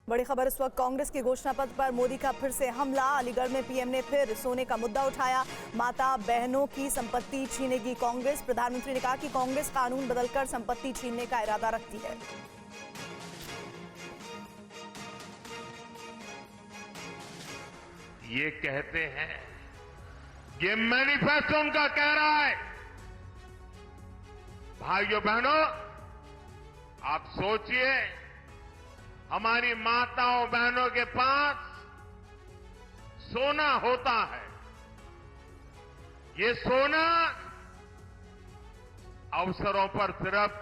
बड़ी खबर इस वक्त कांग्रेस के घोषणा पत्र पर मोदी का फिर से हमला। अलीगढ़ में पीएम ने फिर सोने का मुद्दा उठाया। माता बहनों की संपत्ति छीनेगी कांग्रेस। प्रधानमंत्री ने कहा कि कांग्रेस कानून बदलकर संपत्ति छीनने का इरादा रखती है। ये कहते हैं, ये मैनिफेस्टो उनका कह रहा है। भाइयों बहनों, आप सोचिए, हमारी माताओं बहनों के पास सोना होता है। ये सोना अवसरों पर सिर्फ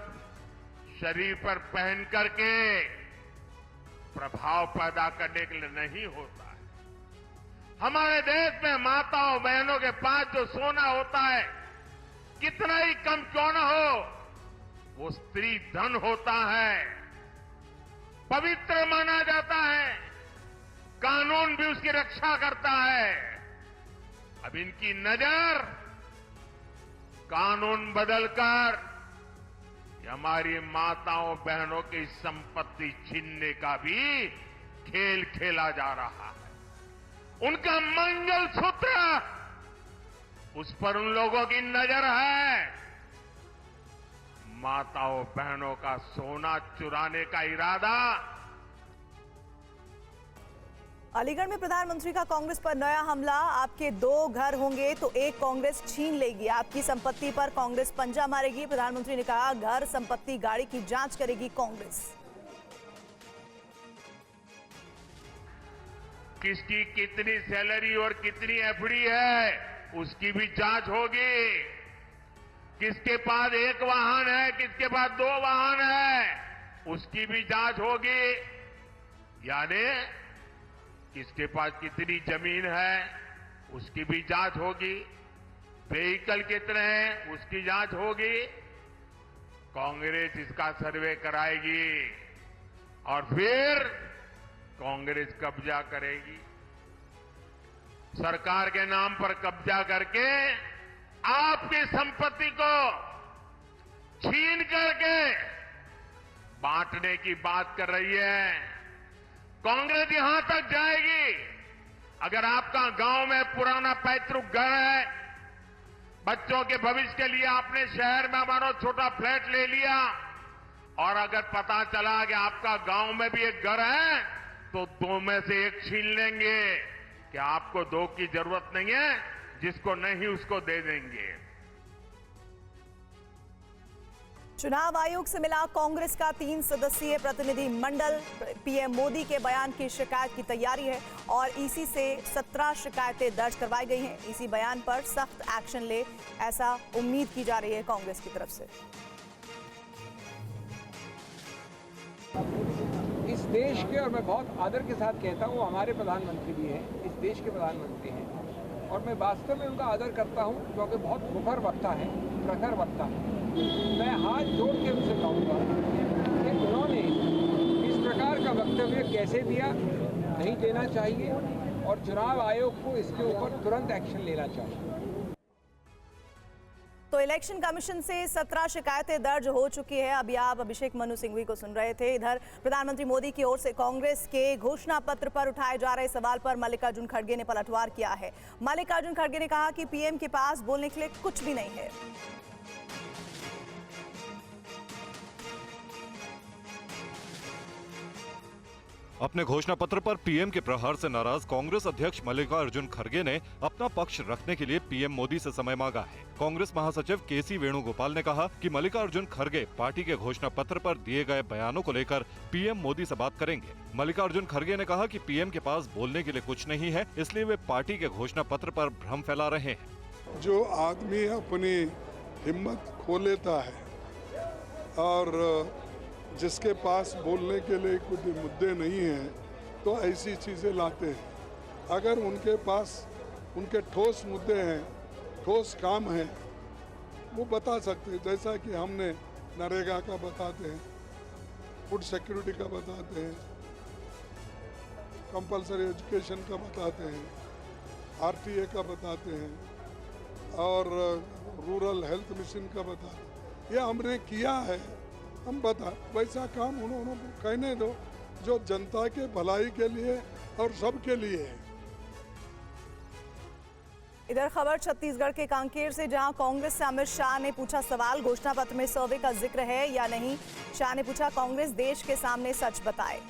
शरीर पर पहन करके प्रभाव पैदा करने के लिए नहीं होता है। हमारे देश में माताओं बहनों के पास जो सोना होता है, कितना ही कम क्यों न हो, वो स्त्री धन होता है, पवित्र माना जाता है, कानून भी उसकी रक्षा करता है। अब इनकी नजर कानून बदलकर हमारी माताओं बहनों की संपत्ति छीनने का भी खेल खेला जा रहा है। उनका मंगलसूत्र, उस पर उन लोगों की नजर है। माताओं बहनों का सोना चुराने का इरादा। अलीगढ़ में प्रधानमंत्री का कांग्रेस पर नया हमला। आपके 2 घर होंगे तो एक कांग्रेस छीन लेगी। आपकी संपत्ति पर कांग्रेस पंजा मारेगी। प्रधानमंत्री ने कहा, घर, संपत्ति, गाड़ी की जांच करेगी कांग्रेस। किसकी कितनी सैलरी और कितनी एफडी है, उसकी भी जांच होगी। किसके पास 1 वाहन है, किसके पास 2 वाहन है, उसकी भी जांच होगी। यानी किसके पास कितनी जमीन है, उसकी भी जांच होगी। व्हीकल कितने हैं, उसकी जांच होगी। कांग्रेस इसका सर्वे कराएगी और फिर कांग्रेस कब्जा करेगी। सरकार के नाम पर कब्जा करके आपकी संपत्ति को छीन करके बांटने की बात कर रही है। कांग्रेस यहां तक जाएगी, अगर आपका गांव में पुराना पैतृक घर है, बच्चों के भविष्य के लिए आपने शहर में मानो छोटा फ्लैट ले लिया, और अगर पता चला कि आपका गांव में भी एक घर है, तो 2 में से 1 छीन लेंगे कि आपको 2 की जरूरत नहीं है, जिसको नहीं उसको दे देंगे। चुनाव आयोग से मिला कांग्रेस का 3 सदस्यीय प्रतिनिधि मंडल। पीएम मोदी के बयान की शिकायत की तैयारी है और ईसी से 17 शिकायतें दर्ज करवाई गई हैं। ईसी बयान पर सख्त एक्शन ले, ऐसा उम्मीद की जा रही है कांग्रेस की तरफ से। इस देश के, और मैं बहुत आदर के साथ कहता हूँ, हमारे प्रधानमंत्री भी हैं, इस देश के प्रधानमंत्री हैं, और मैं वास्तव में उनका आदर करता हूँ क्योंकि बहुत मुखर वक्ता है, प्रखर वक्ता है। मैं हाथ जोड़ के उनसे कहूँगा कि उन्होंने इस प्रकार का वक्तव्य कैसे दिया, नहीं देना चाहिए, और चुनाव आयोग को इसके ऊपर तुरंत एक्शन लेना चाहिए। तो इलेक्शन कमीशन से 17 शिकायतें दर्ज हो चुकी है। अभी आप अभिषेक मनु सिंघवी को सुन रहे थे। इधर प्रधानमंत्री मोदी की ओर से कांग्रेस के घोषणा पत्र पर उठाए जा रहे सवाल पर मल्लिकार्जुन खड़गे ने पलटवार किया है। मल्लिकार्जुन खड़गे ने कहा कि पीएम के पास बोलने के लिए कुछ भी नहीं है। अपने घोषणा पत्र पर पीएम के प्रहार से नाराज कांग्रेस अध्यक्ष मल्लिकार्जुन खड़गे ने अपना पक्ष रखने के लिए पीएम मोदी से समय मांगा है। कांग्रेस महासचिव केसी वेणुगोपाल ने कहा कि मल्लिकार्जुन खड़गे पार्टी के घोषणा पत्र पर दिए गए बयानों को लेकर पीएम मोदी से बात करेंगे। मल्लिकार्जुन खड़गे ने कहा कि पीएम के पास बोलने के लिए कुछ नहीं है, इसलिए वे पार्टी के घोषणा पत्र पर भ्रम फैला रहे हैं। जो आदमी अपनी हिम्मत खो लेता है और जिसके पास बोलने के लिए कुछ मुद्दे नहीं हैं, तो ऐसी चीज़ें लाते हैं। अगर उनके पास उनके ठोस मुद्दे हैं, ठोस काम हैं, वो बता सकते हैं। जैसा कि हमने नरेगा का बताते हैं, फूड सिक्योरिटी का बताते हैं, कंपलसरी एजुकेशन का बताते हैं, आरटीए का बताते हैं, और रूरल हेल्थ मिशन का बताते हैं। ये हमने किया है, हम बता, वैसा काम उन्होंने कहने दो, जो जनता के भलाई के लिए और सबके लिए है। इधर खबर छत्तीसगढ़ के कांकेर से, जहां कांग्रेस से अमित शाह ने पूछा सवाल, घोषणा पत्र में सर्वे का जिक्र है या नहीं। शाह ने पूछा, कांग्रेस देश के सामने सच बताए।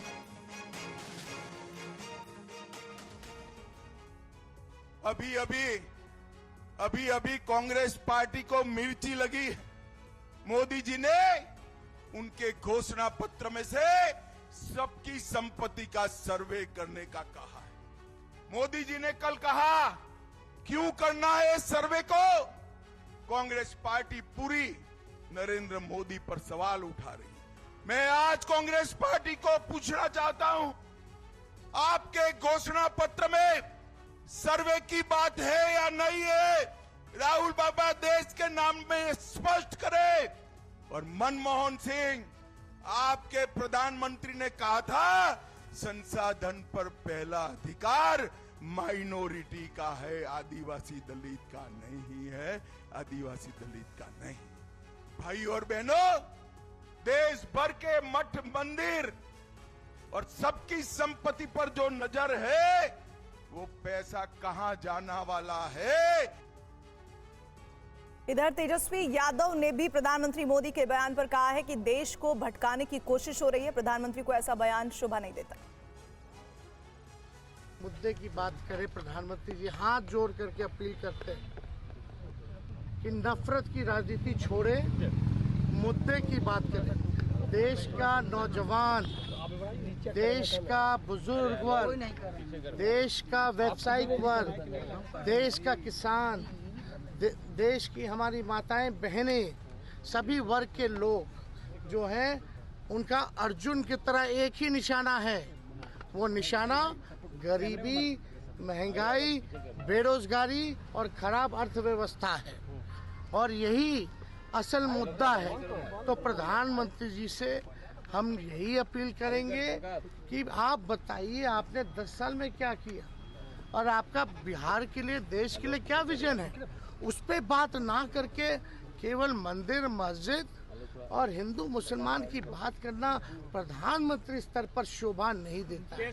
अभी कांग्रेस पार्टी को मिर्ची लगी। मोदी जी ने उनके घोषणा पत्र में से सबकी संपत्ति का सर्वे करने का कहा है। मोदी जी ने कल कहा क्यों करना है इस सर्वे को। कांग्रेस पार्टी पूरी नरेंद्र मोदी पर सवाल उठा रही है। मैं आज कांग्रेस पार्टी को पूछना चाहता हूं, आपके घोषणा पत्र में सर्वे की बात है या नहीं है। राहुल बाबा देश के नाम में स्पष्ट करे। और मनमोहन सिंह, आपके प्रधानमंत्री ने कहा था संसाधन पर पहला अधिकार माइनॉरिटी का है, आदिवासी दलित का नहीं है, आदिवासी दलित का नहीं। भाई और बहनों, देश भर के मठ मंदिर और सबकी संपत्ति पर जो नजर है, वो पैसा कहां जाना वाला है। इधर तेजस्वी यादव ने भी प्रधानमंत्री मोदी के बयान पर कहा है कि देश को भटकाने की कोशिश हो रही है। प्रधानमंत्री को ऐसा बयान शोभा नहीं देता। मुद्दे की बात करें, प्रधानमंत्री जी हाथ जोड़ करके अपील करते हैं कि नफरत की राजनीति छोड़े, मुद्दे की बात करें। देश का नौजवान, देश का बुजुर्ग वर्ग, देश का व्यावसायिक वर्ग, देश का किसान, देश की हमारी माताएं बहनें, सभी वर्ग के लोग जो हैं, उनका अर्जुन की तरह एक ही निशाना है। वो निशाना गरीबी, महंगाई, बेरोजगारी और खराब अर्थव्यवस्था है। और यही असल मुद्दा है। तो प्रधानमंत्री जी से हम यही अपील करेंगे कि आप बताइए, आपने 10 साल में क्या किया और आपका बिहार के लिए, देश के लिए क्या विजन है। उस पे बात ना करके केवल मंदिर, मस्जिद और हिंदू मुसलमान की बात करना प्रधानमंत्री स्तर पर शोभा नहीं देता है।